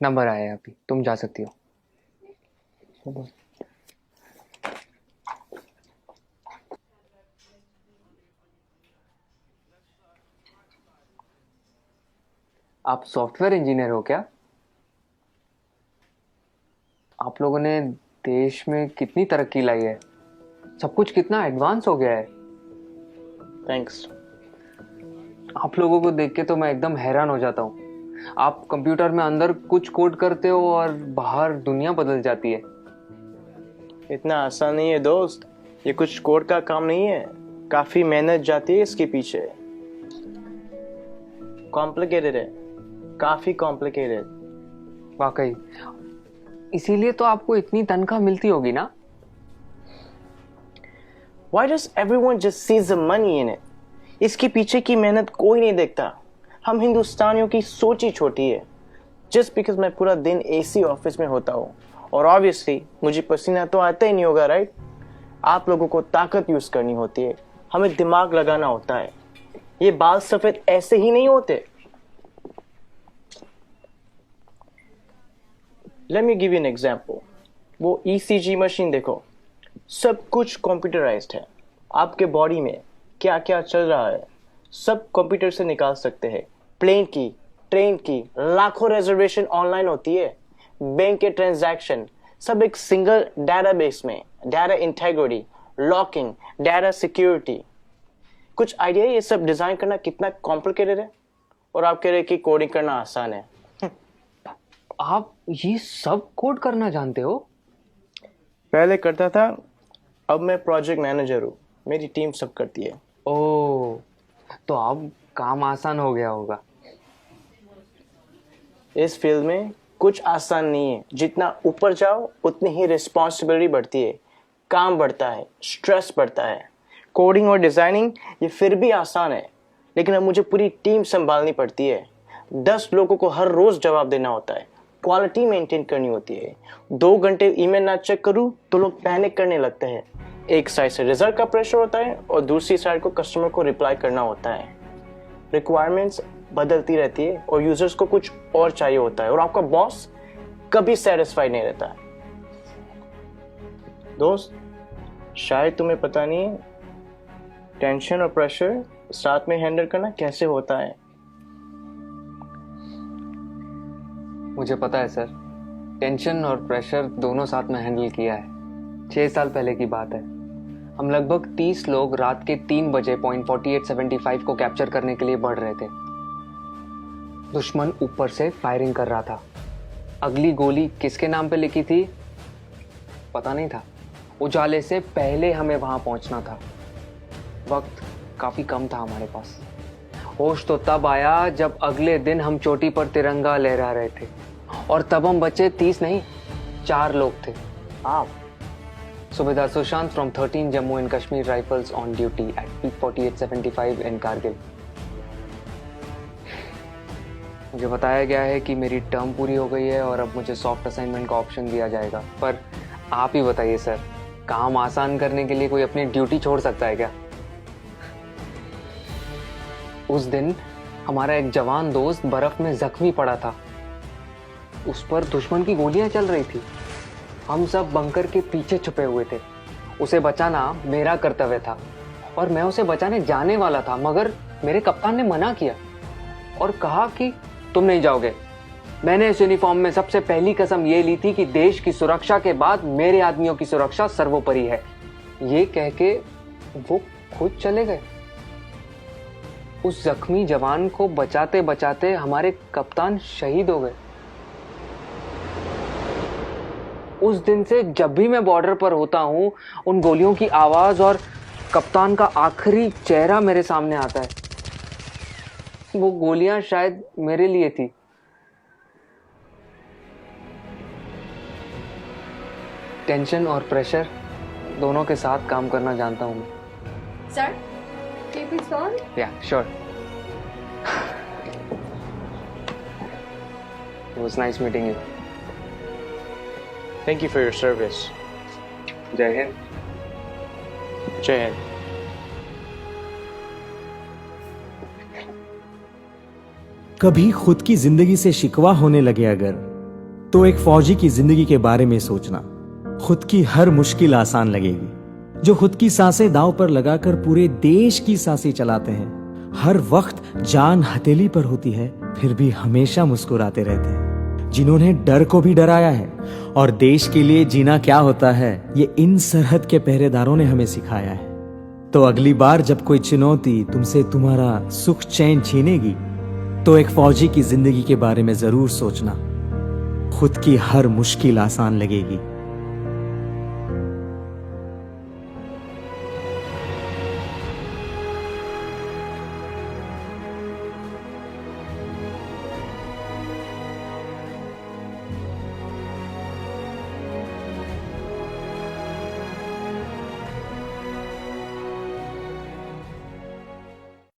Number आया है अभी, तुम जा सकती हो। आप सॉफ्टवेयर इंजीनियर हो क्या? आप लोगों ने देश में कितनी तरक्की लाई है, सब कुछ कितना एडवांस हो गया है। थैंक्स। आप लोगों को देख के तो मैं एकदम हैरान हो जाता हूँ। आप कंप्यूटर में अंदर कुछ कोड करते हो और बाहर दुनिया बदल जाती है। इतना आसान नहीं है दोस्त, ये कुछ कोड का काम नहीं है, काफी मेहनत जाती है इसके पीछे। कॉम्प्लिकेटेड है, काफी कॉम्प्लिकेटेड। वाकई, इसीलिए तो आपको इतनी तनख्वाह मिलती होगी ना। Why does everyone just sees the money in it? इसके पीछे की मेहनत कोई नहीं देखता। हम हिंदुस्तानियों की सोच ही छोटी है। Just because मैं पूरा दिन एसी ऑफिस में होता हूँ और ऑब्वियसली मुझे पसीना तो आता ही नहीं होगा, राइट? आप लोगों को ताकत यूज करनी होती है, हमें दिमाग लगाना होता है। ये बाल सफेद ऐसे ही नहीं होते। Let me give you an example. वो ECG मशीन देखो, सब कुछ कंप्यूटराइज्ड है। आपके बॉडी में क्या क्या चल रहा है सब कंप्यूटर से निकाल सकते हैं। प्लेन की, ट्रेन की, लाखों रिजर्वेशन ऑनलाइन होती है। बैंक के ट्रांजैक्शन सब एक सिंगल डेटाबेस में। Data integrity, locking, data security. कुछ आइडिया ये सब डिजाइन करना कितना कॉम्प्लिकेटेड है, और आप कह रहे कि कोडिंग करना आसान है। आप ये सब कोड करना जानते हो? पहले करता था, अब मैं प्रोजेक्ट मैनेजर हूँ, मेरी टीम सब करती है। ओह, तो अब काम आसान हो गया होगा। इस फील्ड में कुछ आसान नहीं है, जितना ऊपर जाओ उतनी ही रिस्पॉन्सिबिलिटी बढ़ती है, काम बढ़ता है, स्ट्रेस बढ़ता है। कोडिंग और डिजाइनिंग ये फिर भी आसान है, लेकिन अब मुझे पूरी टीम संभालनी पड़ती है। 10 लोगों को हर रोज जवाब देना होता है, क्वालिटी मेंटेन करनी होती है। 2 घंटे ईमेल ना चेक करूं तो लोग पैनिक करने लगते हैं। एक साइड से रिजल्ट का प्रेशर होता है और दूसरी साइड को कस्टमर को रिप्लाई करना होता है। रिक्वायरमेंट्स बदलती रहती है और यूजर्स को कुछ और चाहिए होता है, और आपका बॉस कभी सेटिस्फाइड नहीं रहता है। दोस्त, शायद तुम्हें पता नहीं टेंशन और प्रेशर साथ में हैंडल करना कैसे होता है। मुझे पता है सर, टेंशन और प्रेशर दोनों साथ में हैंडल किया है। 6 साल पहले की बात है। हम लगभग 30 लोग रात के 3 बजे पॉइंट 4875 को कैप्चर करने के लिए बढ़ रहे थे। दुश्मन ऊपर से फायरिंग कर रहा था। अगली गोली किसके नाम पे लिखी थी पता नहीं था। उजाले से पहले हमें वहां पहुंचना था। वक्त काफी कम था हमारे पास। होश तो तब आया जब अगले दिन हम चोटी पर तिरंगा लहरा रहे थे, और तब हम बचे 30 नहीं, 4 लोग थे। आप Subedar Sushant from 13 Jammu and Kashmir Rifles on duty at peak 4875 in Kargil. मुझे बताया गया है कि मेरी टर्म पूरी हो गई है और अब मुझे सॉफ्ट असाइनमेंट का ऑप्शन दिया जाएगा। पर आप ही बताइए सर, काम आसान करने के लिए कोई अपनी ड्यूटी छोड़ सकता है क्या? उस दिन हमारा एक जवान दोस्त बर्फ में जख्मी पड़ा था। उस पर दुश्मन की गोलियां चल रही थी। हम सब बंकर के पीछे छुपे हुए थे। उसे बचाना मेरा कर्तव्य था और मैं उसे बचाने जाने वाला था, मगर मेरे कप्तान ने मना किया और कहा कि तुम नहीं जाओगे। मैंने इस यूनिफॉर्म में सबसे पहली कसम ये ली थी कि देश की सुरक्षा के बाद मेरे आदमियों की सुरक्षा सर्वोपरि है। ये कह के वो खुद चले गए। उस जख्मी जवान को बचाते बचाते हमारे कप्तान शहीद हो गए। उस दिन से जब भी मैं बॉर्डर पर होता हूं, उन गोलियों की आवाज और कप्तान का आखिरी चेहरा मेरे सामने आता है। वो गोलियां शायद मेरे लिए थी। टेंशन और प्रेशर दोनों के साथ काम करना जानता हूं मैं। Sir, can you please go on? Yeah, sure. It was nice meeting you. Thank you for your service. जय हिंद। जय हिंद। कभी खुद की जिंदगी से शिकवा होने लगे अगर, तो एक फौजी की जिंदगी के बारे में सोचना। खुद की हर मुश्किल आसान लगेगी। जो खुद की सांसें दांव पर लगाकर पूरे देश की सांसें चलाते हैं, हर वक्त जान हथेली पर होती है, फिर भी हमेशा मुस्कुराते रहते हैं। जिन्होंने डर को भी डराया है और देश के लिए जीना क्या होता है, ये इन सरहद के पहरेदारों ने हमें सिखाया है। तो अगली बार जब कोई चुनौती तुमसे तुम्हारा सुख चैन छीनेगी, तो एक फौजी की जिंदगी के बारे में जरूर सोचना। खुद की हर मुश्किल आसान लगेगी।